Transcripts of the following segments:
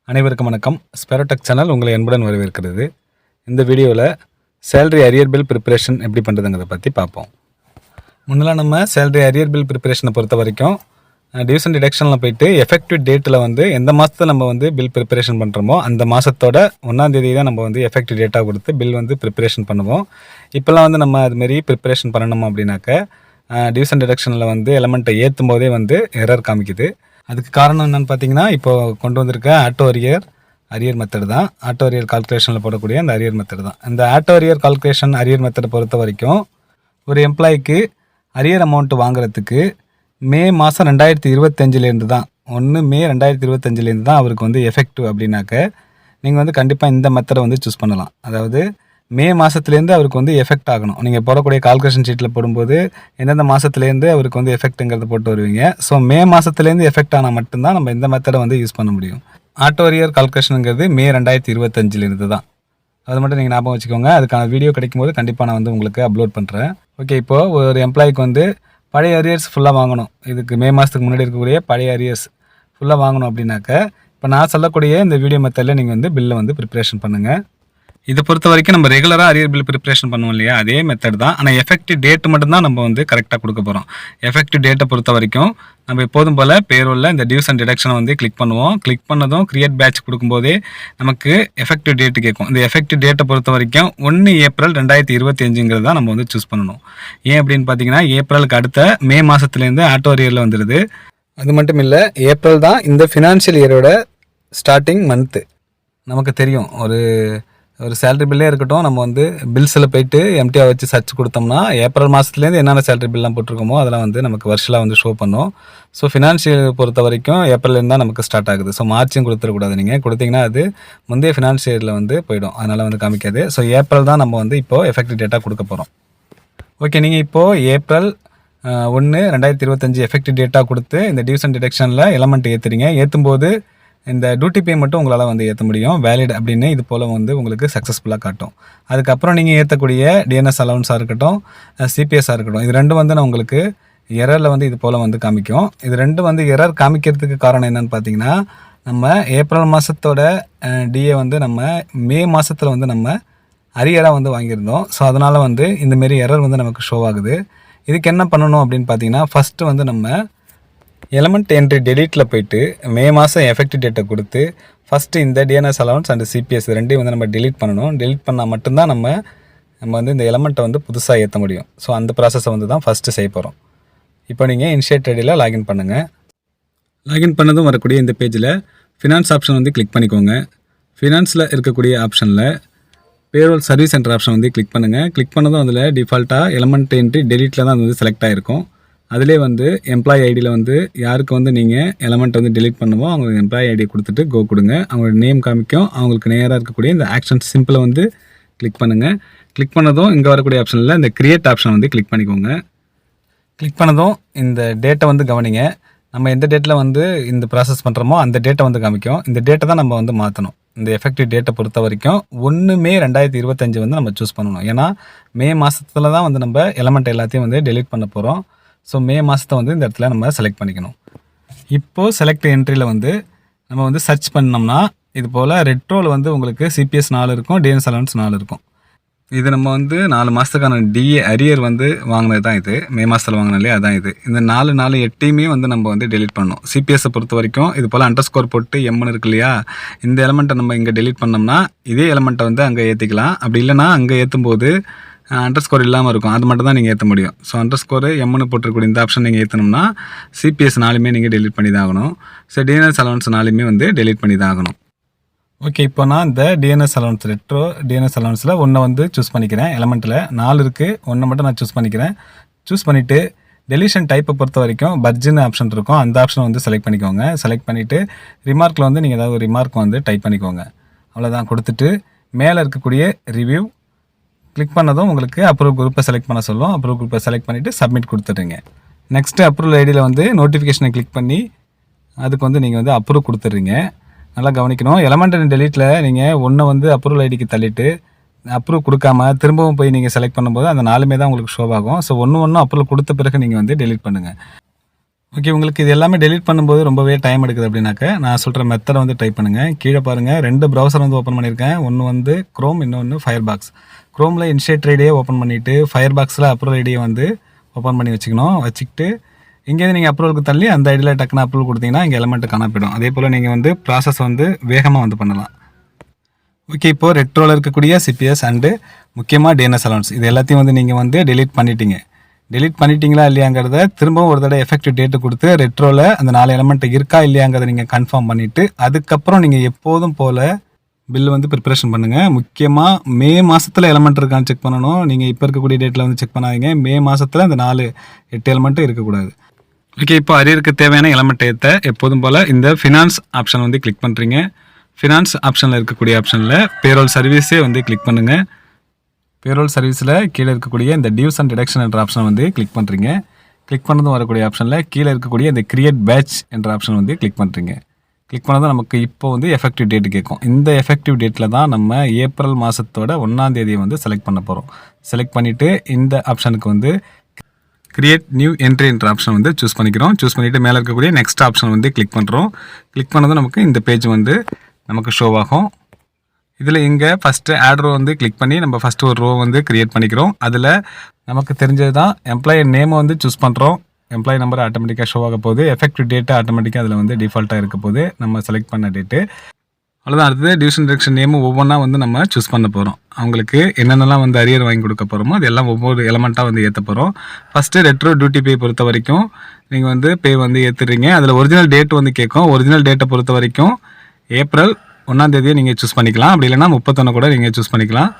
அனைவருக்கும் வணக்கம். ஸ்பெரோடெக் சேனல் உங்களை அன்புடன் வரவேற்கிறது. இந்த வீடியோவில் சேலரி அரியர் பில் ப்ரிப்பரேஷன் எப்படி பண்ணுறதுங்கிறத பற்றி பார்ப்போம். முன்னெல்லாம் நம்ம சேலரி அரியர் பில் ப்ரிப்பரேஷனை பொறுத்த வரைக்கும் டிவிஷன் டிடக்ஷனில் போயிட்டு எஃபெக்டிவ் டேட்டில் வந்து எந்த மாதத்தில் நம்ம வந்து பில் ப்ரிப்பரேஷன் பண்ணுறோமோ அந்த மாதத்தோட 1ஆம் தேதி தான் நம்ம வந்து எஃபெக்டிவ் டேட்டாக கொடுத்து பில் வந்து ப்ரிப்பரேஷன் பண்ணுவோம். இப்போல்லாம் வந்து நம்ம அதுமாரி ப்ரிப்பரேஷன் பண்ணணும் அப்படின்னாக்க டிவிஷன் டிடக்ஷனில் வந்து எலமெண்ட்டை ஏற்றும் போதே வந்து எரர் காமிக்குது. அதுக்கு காரணம் என்னென்னு பார்த்தீங்கன்னா, இப்போ கொண்டு வந்திருக்க ஆட்டோ அரியர் மெத்தட் தான். ஆட்டோ அரியர் கால்குலேஷனில் போடக்கூடிய அந்த அரியர் மெத்தட் தான். இந்த ஆட்டோ அரியர் கால்குலேஷன் அரியர் மெத்தடை பொறுத்த வரைக்கும் ஒரு எம்ப்ளாய்க்கு அரியர் அமௌண்ட் வாங்குறதுக்கு மே மாதம் 2025 தான் 1 மே 2025 தான் அவருக்கு வந்து எஃபெக்டிவ் அப்படின்னாக்க நீங்கள் வந்து கண்டிப்பாக இந்த மெத்தடை வந்து சூஸ் பண்ணலாம். அதாவது மே மாதத்துலேருந்து அவருக்கு வந்து எஃபெக்ட் ஆகணும். நீங்கள் போடக்கூடிய கால்குலேஷன் ஷீட்டில் போடும்போது எந்தெந்த மாதத்துலேருந்து அவருக்கு வந்து எஃபெக்ட்டுங்கிறத போட்டு வருவீங்க. ஸோ மே மாதத்துலேருந்து எஃபெக்ட் ஆனால் மட்டும்தான் நம்ம இந்த மெத்தடை வந்து யூஸ் பண்ண முடியும். ஆட்டோ அரியர் கால்குலேஷனுங்கிறது மே 2025 தான். அது மட்டும் நீங்கள் ஞாபகம் வச்சுக்கோங்க. அதுக்கான வீடியோ கிடைக்கும்போது கண்டிப்பாக நான் வந்து உங்களுக்கு அப்லோட் பண்ணுறேன். ஓகே, இப்போது ஒரு எம்ப்ளாய்க்கு வந்து பழைய அரியர்ஸ் ஃபுல்லாக வாங்கணும். இதுக்கு மே மாதத்துக்கு முன்னாடி இருக்கக்கூடிய பழைய அரியர்ஸ் ஃபுல்லாக வாங்கணும் அப்படின்னாக்க இப்போ நான் சொல்லக்கூடிய இந்த வீடியோ மெத்தடில் நீங்கள் வந்து பில்லை வந்து ப்ரிப்பரேஷன் பண்ணுங்கள். இதை பொறுத்த வரைக்கும் நம்ம ரெகுலராக அரியர் பில் ப்ரிப்பரேஷன் பண்ணுவோம் இல்லையா, அதே மெத்தட் தான். ஆனால் எஃபெக்டிவ் டேட் மட்டும்தான் நம்ம வந்து கரெக்டாக கொடுக்க போகிறோம். எஃபெக்டிவ் டேட்டை பொறுத்த வரைக்கும் நம்ம எப்போதும் போல் பேரோலில் இந்த டியூஸ் அண்ட் டிடக்ஷனை வந்து கிளிக் பண்ணுவோம். கிளிக் பண்ணதும் கிரியேட் பேட்ச் கொடுக்கும்போதே நமக்கு எஃபெக்டிவ் டேட்டு கேட்கும். இந்த எஃபெக்டிவ் டேட்டை பொறுத்த வரைக்கும் 1 ஏப்ரல் 2025 தான் நம்ம வந்து சூஸ் பண்ணணும். ஏன் அப்படின்னு பார்த்தீங்கன்னா, ஏப்ரலுக்கு அடுத்த மே மாதத்துலேருந்து ஆட்டோ அரியரில் வந்துடுது. அது மட்டும் இல்லை, ஏப்ரல் தான் இந்த ஃபினான்ஷியல் இயரோட ஸ்டார்டிங் மந்த்து. நமக்கு தெரியும், ஒரு சேலரி பில்லே இருக்கட்டும், நம்ம வந்து பில்ஸில் போய்ட்டு எம்டியாக வச்சு சர்ச் கொடுத்தோம்னா ஏப்ரல் மாதத்துலேருந்து என்னென்ன சேலரி பில்லாம் போட்டிருக்கோமோ அதெல்லாம் வந்து நமக்கு வருஷலாக வந்து ஷோ பண்ணும். ஸோ ஃபினான்ஷியல் பொறுத்த வரைக்கும் ஏப்ரல்லேருந்து தான் நமக்கு ஸ்டார்ட் ஆகுது. ஸோ மார்ச்சும் கொடுத்துடக்கூடாது. நீங்கள் கொடுத்தீங்கன்னா அது முந்தைய ஃபினான்ஷியல் இயரில் வந்து போயிடும். அதனால் வந்து காமிக்காது. ஸோ ஏப்ரல் தான் நம்ம வந்து இப்போது எஃபெக்டிவ் டேட்டாக கொடுக்க போகிறோம். ஓகே, நீங்கள் இப்போது ஏப்ரல் 1 2025 எஃபெக்டிவ் டேட்டாக கொடுத்து இந்த டிவிஷன் டிடக்ஷனில் எலமெண்ட் ஏற்றுறீங்க. ஏற்றும்போது இந்த டியூட்டி பே மட்டும் உங்களால் வந்து ஏற்ற முடியும். வேலிட் அப்படின்னு இது போல் வந்து உங்களுக்கு சக்ஸஸ்ஃபுல்லாக காட்டும். அதுக்கப்புறம் நீங்கள் ஏற்றக்கூடிய டிஎன்எஸ் அலவன்ஸாக இருக்கட்டும், சிபிஎஸ்ஸாக இருக்கட்டும், இது ரெண்டும் வந்து நான் உங்களுக்கு எரரில் வந்து இது போல் வந்து காமிக்கும். இது ரெண்டும் வந்து எரர் காமிக்கிறதுக்கு காரணம் என்னென்னு பார்த்தீங்கன்னா, நம்ம ஏப்ரல் மாதத்தோட டிஏ வந்து நம்ம மே மாதத்தில் வந்து நம்ம அரியராக வந்து வாங்கியிருந்தோம். ஸோ அதனால் வந்து இந்தமாரி எரர் வந்து நமக்கு ஷோ ஆகுது. இதுக்கு என்ன பண்ணணும் அப்படின்னு பார்த்தீங்கன்னா, ஃபஸ்ட்டு வந்து நம்ம எலமெண்ட் என்ட்ரி டெலீட்டில் போய்ட்டு மே மாதம் எஃபெக்டிவ் டேட்டை கொடுத்து ஃபஸ்ட்டு இந்த டிஎன்எஸ் அலவன்ஸ் அண்ட் சிபிஎஸ் ரெண்டையும் வந்து நம்ம டெலீட் பண்ணணும். டெலீட் பண்ணால் மட்டும்தான் நம்ம வந்து இந்த எலமெண்ட்டை வந்து புதுசாக ஏற்ற முடியும். ஸோ அந்த ப்ராசஸை வந்து தான் ஃபஸ்ட்டு செய்ய போகிறோம். இப்போ நீங்கள் இனிஷியேட் ஐடியில் லாகின் பண்ணுங்கள். லாகின் பண்ணதும் வரக்கூடிய இந்த பேஜில் ஃபினான்ஸ் ஆப்ஷன் வந்து கிளிக் பண்ணிக்கோங்க. ஃபினான்ஸில் இருக்கக்கூடிய ஆப்ஷனில் பேரோல் சர்வீஸ் சென்டர் ஆப்ஷன் வந்து கிளிக் பண்ணுங்கள். கிளிக் பண்ணதும் அதில் டிஃபால்ட்டாக எலமெண்ட் என்ட்ரி டெலீட்டில் தான் அது வந்து செலக்ட் ஆகிருக்கும். அதிலே வந்து எம்ப்ளாயி ஐடியில் வந்து யாருக்கு வந்து நீங்கள் எலமெண்ட் வந்து டெலீட் பண்ணுமோ அவங்களுக்கு எம்ப்ளாயி ஐடி கொடுத்துட்டு கோ கொடுங்க. அவங்களோட நேம் காமிக்கும். அவங்களுக்கு நேராக இருக்கக்கூடிய இந்த ஆக்ஷன் சிம்பிளை வந்து கிளிக் பண்ணுங்கள். கிளிக் பண்ணதும் இங்கே வரக்கூடிய ஆப்ஷனில் இந்த கிரியேட் ஆப்ஷன் வந்து கிளிக் பண்ணிக்கோங்க. கிளிக் பண்ணதும் இந்த டேட்டை வந்து கவனிங்க. நம்ம எந்த டேட்டில் வந்து இந்த ப்ராசஸ் பண்ணுறோமோ அந்த டேட்டை வந்து காமிக்கும். இந்த டேட்டை தான் நம்ம வந்து மாற்றணும். இந்த எஃபெக்டிவ் டேட்டை பொறுத்த வரைக்கும் 1 மே 2025 வந்து நம்ம சூஸ் பண்ணணும். ஏன்னா மே மாதத்தில் தான் வந்து நம்ம எலமெண்ட் எல்லாத்தையும் வந்து டெலீட் பண்ண போகிறோம். ஸோ மே மாதத்தை வந்து இந்த இடத்துல நம்ம செலக்ட் பண்ணிக்கணும். இப்போது செலக்ட் என்ட்ரியில் வந்து நம்ம வந்து சர்ச் பண்ணோம்னா இது போல் ரெட்ரோவில் வந்து உங்களுக்கு சிபிஎஸ் 4 இருக்கும், டிஎன்எஸ் அலவன்ஸ் 4 இருக்கும். இது நம்ம வந்து 4 மாதத்துக்கான டிஏ அரியர் வந்து வாங்கினது தான் இது. மே மாதத்தில் வாங்கினாலே அதான் இது. இந்த 4 8யுமே வந்து நம்ம வந்து டெலீட் பண்ணணும். சிபிஎஸ்ஸை பொறுத்த வரைக்கும் இது போல் அண்டர்ஸ்கோர் போட்டு எம்னு இருக்கு இல்லையா, இந்த எலமெண்ட்டை நம்ம இங்கே டெலீட் பண்ணோம்னா இதே எலமெண்ட்டை வந்து அங்கே ஏற்றிக்கலாம். அப்படி இல்லைனா அங்கே ஏற்றும்போது அண்டர்ஸ்கோர் இல்லாமல் இருக்கும். அது மட்டும் தான் நீங்கள் ஏற்ற முடியும். ஸோ அண்டர்ஸ்கோர் எம்னு போட்டிருக்கக்கூடிய இந்த ஆப்ஷன் நீங்கள் ஏற்றணும்னா சிபிஎஸ் 4மே நீங்கள் டெலீட் பண்ணி தான் ஆகணும். ஸோ டிஎன்எஸ் அலவன்ஸ் 4மே வந்து டெலீட் பண்ணி தான் ஆகணும். ஓகே, இப்போ நான் இந்த டிஎன்எஸ் அலவன்ஸ் ரெட்ரோ டிஎன்எஸ் அலவன்ஸில் 1 வந்து சூஸ் பண்ணிக்கிறேன். எலமெண்ட்டில் 4 இருக்குது, 1 மட்டும் நான் சூஸ் பண்ணிக்கிறேன். சூஸ் பண்ணிவிட்டு டெலிஷன் டைப்பை பொறுத்த வரைக்கும் பர்ஜின் ஆப்ஷன் இருக்கும். அந்த ஆப்ஷனை வந்து செலக்ட் பண்ணிக்கோங்க. செலக்ட் பண்ணிவிட்டு ரிமார்க்கில் வந்து நீங்கள் ஏதாவது ஒரு ரிமார்க் வந்து டைப் பண்ணிக்கோங்க. அவ்வளோதான். கொடுத்துட்டு மேலே இருக்கக்கூடிய ரிவ்யூ கிளிக் பண்ணதும் உங்களுக்கு அப்ரூவ் குரூப்பை செலக்ட் பண்ண சொல்லும். அப்ரூவ் குரூப்பை செலக்ட் பண்ணிவிட்டு சப்மிட் கொடுத்துட்றீங்க. நெக்ஸ்ட்டு அப்ரூவல் ஐடியில் வந்து நோட்டிஃபிகேஷனை கிளிக் பண்ணி அதுக்கு வந்து நீங்கள் வந்து அப்ரூவ் கொடுத்துட்றீங்க. நல்லா கவனிக்கணும். எலமெண்ட் அண்ட் டெலீட்டில் நீங்கள் 1 வந்து அப்ரூவல் ஐடிக்கு தள்ளிட்டு அப்ரூவ் கொடுக்காம திரும்பவும் போய் நீங்கள் செலக்ட் பண்ணும்போது அந்த 4மே தான் உங்களுக்கு ஷோ ஆகும். ஸோ 1 அப்ரூவல் கொடுத்த பிறகு நீங்கள் வந்து டெலீட் பண்ணுங்கள். ஓகே, உங்களுக்கு இது எல்லாமே டெலீட் பண்ணும்போது ரொம்பவே டைம் எடுக்குது அப்படின்னாக்க நான் சொல்கிற மெத்தடை வந்து ட்ரை பண்ணுங்கள். கீழே பாருங்கள் 2 ப்ரௌசர் வந்து ஓப்பன் பண்ணியிருக்கேன். ஒன்று வந்து க்ரோம், இன்னொன்று ஃபயர்பாக்ஸ். க்ரோமில் இன்ஷியேட் ஐடியை ஓப்பன் பண்ணிவிட்டு ஃபயர்பாக்ஸில் அப்ரூவல் ஐடியை வந்து ஓப்பன் பண்ணி வச்சுக்கிட்டு இங்கேருந்து நீங்கள் அப்ரூவலுக்கு தள்ளி அந்த ஐடியில் டக்குன்னு அப்ரூவல் கொடுத்தீங்கன்னா இங்கே எலமெண்ட்டு காண போயிடும். அதே போல் நீங்கள் வந்து ப்ராசஸ் வந்து வேகமாக வந்து பண்ணலாம். ஓகே, இப்போது ரெட்ரோவில் இருக்கக்கூடிய சிபிஎஸ் அண்டு முக்கியமாக டிஎன்எஸ் அலவன்ஸ் இது எல்லாத்தையும் வந்து நீங்கள் வந்து டெலீட் பண்ணிட்டீங்களா இல்லையாங்கிறத திரும்பவும் ஒரு தடவை எஃபெக்டிவ் டேட்டு கொடுத்து ரெட்ரோவில் அந்த 4 எலமெண்ட் இருக்கா இல்லையாங்கிறத நீங்கள் கன்ஃபார்ம் பண்ணிவிட்டு அதுக்கப்புறம் நீங்கள் எப்போதும் போல் பில் வந்து ப்ரிப்பரேஷன் பண்ணுங்கள். முக்கியமாக மே மாதத்தில் எலமெண்ட் இருக்கான்னு செக் பண்ணணும். நீங்கள் இப்போ இருக்கக்கூடிய டேட்டில் வந்து செக் பண்ணாதீங்க. மே மாதத்தில் அந்த 8 எலமெண்ட்டும் இருக்கக்கூடாது. ஓகே, இப்போ அரியருக்கு தேவையான எலமெண்ட் ஏற்ற எப்போதும் போல் இந்த ஃபினான்ஸ் ஆப்ஷன் வந்து கிளிக் பண்ணுறீங்க. ஃபினான்ஸ் ஆப்ஷனில் இருக்கக்கூடிய ஆப்ஷனில் பேரோல் சர்வீஸே வந்து கிளிக் பண்ணுங்கள். பேரோல் சர்வீஸில் கீழே இருக்கக்கூடிய இந்த டியூஸ் அண்ட் டிடக்ஷன் என்ற ஆப்ஷன் வந்து கிளிக் பண்ணுறீங்க. கிளிக் பண்ணதும் வரக்கூடிய ஆப்ஷனில் கீழே இருக்கக்கூடிய இந்த கிரியேட் பேட்ச் என்ற ஆப்ஷன் வந்து கிளிக் பண்ணுறீங்க. கிளிக் பண்ணதும் நமக்கு இப்போ வந்து எஃபெக்டிவ் டேட் கேட்கும். இந்த எஃபெக்டிவ் டேட்டில் தான் நம்ம ஏப்ரல் மாதத்தோட 1ஆம் தேதியை வந்து செலக்ட் பண்ண போகிறோம். செலக்ட் பண்ணிவிட்டு இந்த ஆப்ஷனுக்கு வந்து கிரியேட் நியூ என்ட்ரி என்ற ஆப்ஷன் வந்து சூஸ் பண்ணிக்கிறோம். சூஸ் பண்ணிவிட்டு மேலே இருக்கக்கூடிய நெக்ஸ்ட் ஆப்ஷன் வந்து கிளிக் பண்ணுறோம். கிளிக் பண்ணதும் நமக்கு இந்த பேஜ் வந்து நமக்கு ஷோ ஆகும். இதில் இங்கே ஃபஸ்ட்டு ஆட் ரோ வந்து கிளிக் பண்ணி நம்ம ஃபஸ்ட்டு ஒரு ரோ வந்து க்ரியேட் பண்ணிக்கிறோம். அதில் நமக்கு தெரிஞ்சது தான் எம்ப்ளாயி நேமை வந்து சூஸ் பண்ணுறோம். எம்ப்ளாயி நம்பர் ஆட்டோமேட்டிக்காக ஷோ ஆக போகுது. எஃபெக்டிவ் டேட்டு ஆட்டோமேட்டிக்காக அதில் வந்து டிஃபால்ட்டாக இருக்க போகுது நம்ம செலக்ட் பண்ண டேட்டு. அவ்வளோதான். அடுத்தது டிவிஷன் டிரெக்ஷன் நேமு ஒவ்வொன்றா வந்து நம்ம சூஸ் பண்ண போகிறோம். அவங்களுக்கு என்னென்னலாம் வந்து அரியர் வாங்கி கொடுக்க போகிறோமோ அது எல்லாம் ஒவ்வொரு எலமெண்ட்டாக வந்து ஏற்ற போகிறோம். ஃபஸ்ட்டு ரெட்ரோ டியூட்டி பே பொறுத்த வரைக்கும் நீங்கள் வந்து பே வந்து ஏற்றுறீங்க. அதில் ஒரிஜினல் டேட் வந்து கேட்கும். ஒரிஜினல் டேட்டை பொறுத்த வரைக்கும் ஏப்ரல் 1ஆம் தேதியை நீங்கள் சூஸ் பண்ணிக்கலாம். அப்படி இல்லைனா 31 கூட நீங்கள் சூஸ் பண்ணிக்கலாம்.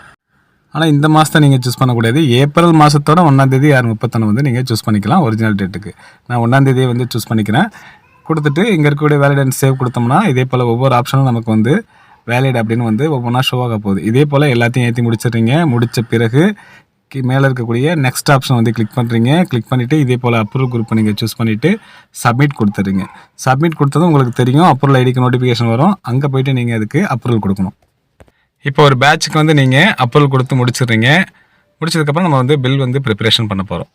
ஆனால் இந்த மாதத்தை நீங்கள் சூஸ் பண்ணக்கூடாது. ஏப்ரல் மாதத்தோட 1ஆம் தேதி 31 வந்து நீங்கள் சூஸ் பண்ணிக்கலாம். ஒரிஜினல் டேட்டுக்கு நான் 1ஆம் தேதியை வந்து சூஸ் பண்ணிக்கிறேன். கொடுத்துட்டு இங்கே இருக்கக்கூடிய வேலிட் அண்ட் சேவ் கொடுத்தோம்னா இதே போல் ஒவ்வொரு ஆப்ஷனும் நமக்கு வந்து வேலிட் அப்படின்னு வந்து ஒவ்வொன்றா ஷோ ஆக போகுது. இதே போல் எல்லாத்தையும் ஏற்றி முடிச்சிடுறீங்க. முடித்த பிறகு மேலே இருக்கக்கூடிய நெக்ஸ்ட் ஆப்ஷன் வந்து கிளிக் பண்ணுறீங்க. கிளிக் பண்ணிவிட்டு இதே போல் அப்ரூவல் குரூப்பை நீங்கள் சூஸ் பண்ணிவிட்டு சப்மிட் கொடுத்துறீங்க. சப்மிட் கொடுத்ததும் உங்களுக்கு தெரியும் அப்ரூவல் ஐடிக்கு நோட்டிஃபிகேஷன் வரும். அங்கே போய்ட்டு நீங்கள் அதுக்கு அப்ரூவல் கொடுக்கணும். இப்போ ஒரு பேட்சுக்கு வந்து நீங்கள் அப்ரூவல் கொடுத்து முடிச்சிடுறீங்க. முடிச்சதுக்கப்புறம் நம்ம வந்து பில் வந்து ப்ரிப்பரேஷன் பண்ண போகிறோம்.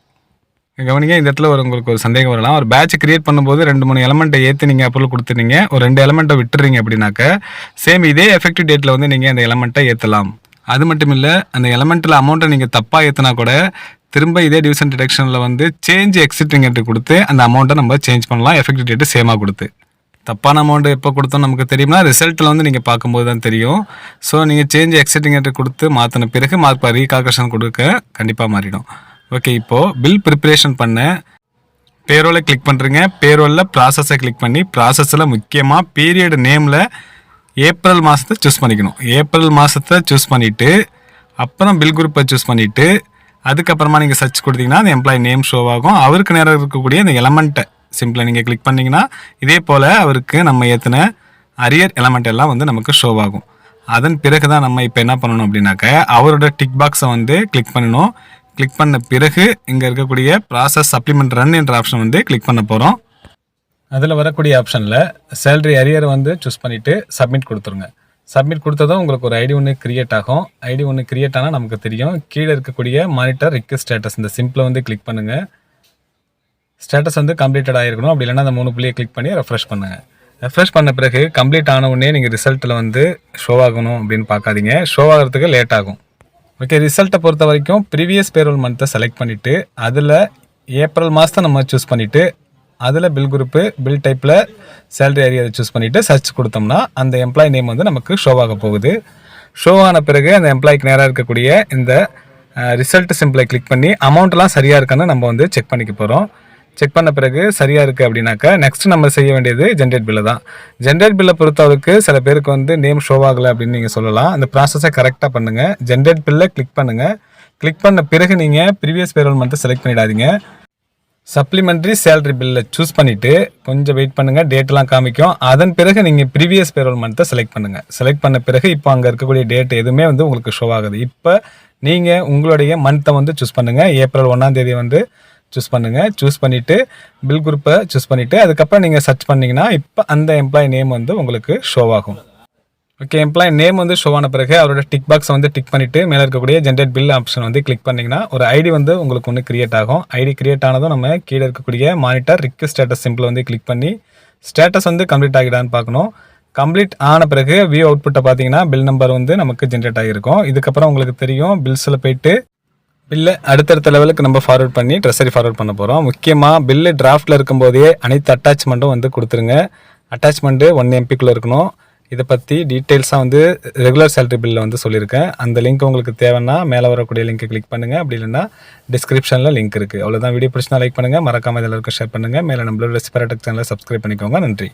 கவனிங்க, இந்த இடத்துல உங்களுக்கு ஒரு சந்தேகம் வரலாம். ஒரு பேட்ச் கிரியேட் பண்ணும்போது 2-3 எலமெண்ட்டை ஏற்றி நீங்கள் அப்ரூவல் கொடுத்துருங்க. ஒரு 2 எலமெண்ட்டை விட்டுறீங்க அப்படின்னாக்க சேம் இதே எஃபெக்டிவ் டேட்டில் வந்து நீங்கள் அந்த எலமெண்ட்டை ஏற்றலாம். அது மட்டும் இல்லை, அந்த எலமெண்ட்டில் அமௌண்ட்டை நீங்கள் தப்பாக ஏற்றினா கூட திரும்ப இதே டிவிஷன் டிடக்ஷனில் வந்து சேஞ்ச் எக்ஸிட்டிங் என்ட்ரி கொடுத்து அந்த அமௌண்ட்டை நம்ம சேஞ்ச் பண்ணலாம். எஃபெக்டிவ் டேட்டு சேமாக கொடுத்து. தப்பான அமௌண்ட் எப்போ கொடுத்தோம் நமக்கு தெரியும்னா ரிசல்ட்டில் வந்து நீங்கள் பார்க்கும்போது தான் தெரியும். ஸோ நீங்கள் சேஞ்ச் எக்ஸிட்டிங் என்ட்ரி கொடுத்து மாற்றின பிறகு மார்க் ரீகால்குலேஷன் கொடுக்க கண்டிப்பாக மாறிடும். ஓகே, இப்போது பில் ப்ரிப்பரேஷன் பண்ண பேரோலை கிளிக் பண்ணுறீங்க. பேரோலில் ப்ராசஸை கிளிக் பண்ணி ப்ராசஸில் முக்கியமாக பீரியட் நேமில் ஏப்ரல் மாதத்தை சூஸ் பண்ணிக்கணும். ஏப்ரல் மாதத்தை சூஸ் பண்ணிவிட்டு அப்புறம் பில் குரூப்பை சூஸ் பண்ணிவிட்டு அதுக்கப்புறமா நீங்கள் சர்ச் கொடுத்தீங்கன்னா அந்த எம்ப்ளாயி நேம் ஷோ ஆகும். அவருக்கு நேரம் இருக்கக்கூடிய அந்த எலமெண்ட்டை சிம்பிளாக நீங்கள் கிளிக் பண்ணிங்கன்னா இதே போல் அவருக்கு நம்ம ஏற்றின அரியர் எலமெண்ட் எல்லாம் வந்து நமக்கு ஷோ ஆகும். அதன் பிறகு தான் நம்ம இப்போ என்ன பண்ணணும் அப்படின்னாக்க அவரோட டிக் பாக்ஸை வந்து கிளிக் பண்ணணும். கிளிக் பண்ண பிறகு இங்கே இருக்கக்கூடிய ப்ராசஸ் சப்ளிமெண்ட் ரன் என்ற ஆப்ஷன் வந்து கிளிக் பண்ண போகிறோம். அதில் வரக்கூடிய ஆப்ஷனில் சேலரி அரியரை வந்து சூஸ் பண்ணிவிட்டு சப்மிட் கொடுத்துருங்க. சப்மிட் கொடுத்ததும் உங்களுக்கு ஒரு ஐடி ஒன்று க்ரியேட் ஆகும். ஐடி ஒன்று க்ரியேட் ஆனால் நமக்கு தெரியும். கீழே இருக்கக்கூடிய மானிட்டர் ரிக்வெஸ்ட் ஸ்டேட்டஸ் இந்த சிம்பிளை வந்து கிளிக் பண்ணுங்கள். ஸ்டேட்டஸ் வந்து கம்ப்ளீட்டட் ஆகிருக்கணும். அப்படி இல்லைனா அந்த 3 புள்ளியை கிளிக் பண்ணி ரெஃப்ரெஷ் பண்ணுங்கள். ரெஃப்ரெஷ் பண்ண பிறகு கம்ப்ளீட் ஆன உடனே நீங்கள் ரிசல்ட்டில் வந்து ஷோ ஆகணும் அப்படின்னு பார்க்காதீங்க. ஷோ ஆகிறதுக்கு லேட் ஆகும். ஓகே, ரிசல்ட்டை பொறுத்த வரைக்கும் ப்ரீவியஸ் பேரோல் மந்த்தை செலக்ட் பண்ணிவிட்டு அதில் ஏப்ரல் மாதத்தை நம்ம சூஸ் பண்ணிவிட்டு அதில் பில் குரூப்பு பில் டைப்பில் சேலரி அரியரை சூஸ் பண்ணிவிட்டு சர்ச் கொடுத்தோம்னா அந்த எம்ப்ளாயி நேம் வந்து நமக்கு ஷோ ஆக போகுது. ஷோ ஆன பிறகு அந்த எம்ப்ளாய்க்கு நேராக இருக்கக்கூடிய இந்த ரிசல்ட் சிம்பிளை கிளிக் பண்ணி அமௌண்ட்லாம் சரியாக இருக்கான்னு நம்ம வந்து செக் பண்ணிக்க போகிறோம். செக் பண்ண பிறகு சரியாக இருக்குது அப்படின்னாக்கா நெக்ஸ்ட் நம்ம செய்ய வேண்டியது ஜென்ரேட் பில்லு தான். ஜென்ரேட் பில்லை பொறுத்தவரைக்கு சில பேருக்கு வந்து நேம் ஷோ ஆகலை அப்படின்னு நீங்கள் சொல்லலாம். அந்த ப்ராசஸை கரெக்டாக பண்ணுங்கள். ஜென்ரேட் பில்லை கிளிக் பண்ணுங்கள். கிளிக் பண்ண பிறகு நீங்கள் ப்ரீவியஸ் பேரோல் மந்த்தை செலக்ட் பண்ணிடாதீங்க. சப்ளிமெண்ட்ரி சேலரி பில்லை சூஸ் பண்ணிவிட்டு கொஞ்சம் வெயிட் பண்ணுங்கள். டேட்டெலாம் காமிக்கும். அதன் பிறகு நீங்கள் ப்ரீவியஸ் பேரோல் மந்த்தை செலக்ட் பண்ணுங்கள். செலக்ட் பண்ண பிறகு இப்போ அங்கே இருக்கக்கூடிய டேட் எதுவுமே வந்து உங்களுக்கு ஷோ ஆகுது. இப்போ நீங்கள் உங்களுடைய மந்த்தை வந்து சூஸ் பண்ணுங்கள். ஏப்ரல் 1ஆம் தேதி வந்து சூஸ் பண்ணுங்கள். சூஸ் பண்ணிவிட்டு பில் குரூப்பை சூஸ் பண்ணிவிட்டு அதுக்கப்புறம் நீங்கள் சர்ச் பண்ணிங்கன்னா இப்போ அந்த எம்ப்ளாயி நேம் வந்து உங்களுக்கு ஷோ ஆகும். ஓகே, எம்ப்ளாயி நேம் வந்து ஷோ ஆன பிறகு அவரோட டிக் பாக்ஸை வந்து டிக் பண்ணிவிட்டு மேலே இருக்கக்கூடிய ஜென்ரேட் பில் ஆப்ஷன் வந்து கிளிக் பண்ணிங்கன்னா ஒரு ஐடி வந்து உங்களுக்கு ஒன்று கிரியேட் ஆகும். ஐடி கிரியேட் ஆனதும் நம்ம கீழே இருக்கக்கூடிய மானிட்டர் ரிக்வெஸ்ட் ஸ்டேட்டஸ் சிம்பிள் வந்து கிளிக் பண்ணி ஸ்டேட்டஸ் வந்து கம்ப்ளீட் ஆகிடான்னு பார்க்கணும். கம்ப்ளீட் ஆன பிறகு வியூ அவுட்புட்டை பார்த்தீங்கன்னா பில் நம்பர் வந்து நமக்கு ஜென்ரேட் ஆகிருக்கும். இதுக்கப்புறம் உங்களுக்கு தெரியும் பில்ஸில் போயிட்டு பில்லை அடுத்தடுத்த லெவலுக்கு நம்ம ஃபார்வர்ட் பண்ணி ட்ரெஸரி ஃபார்வர்ட் பண்ண போகிறோம். முக்கியமாக பில்லு டிராஃப்ட்டில் இருக்கும்போதே அனைத்து அட்டாச்மெண்ட்டும் வந்து கொடுத்துருங்க. அட்டாச்மெண்ட்டு 1 MBக்குள்ளே இருக்கணும். இதை பற்றி டீட்டெயில்ஸாக வந்து ரெகுலர் சேலரி பில்லில் வந்து சொல்லியிருக்கேன். அந்த லிங்க் உங்களுக்கு தேவைன்னா மேலே வரக்கூடிய லிங்க்கை கிளிக் பண்ணுங்கள். அப்படி இல்லைன்னா டிஸ்கிரிப்ஷனில் லிங்க் இருக்குது. அவ்வளோதான். வீடியோ பிடிச்சினா லைக் பண்ணுங்கள், மறக்காமல் எல்லாருக்கும் ஷேர் பண்ணுங்கள். மேலே நம்மளோட ஸ்பெரடெக் சேனலை சப்ஸ்கிரைப் பண்ணிக்கோங்க. நன்றி.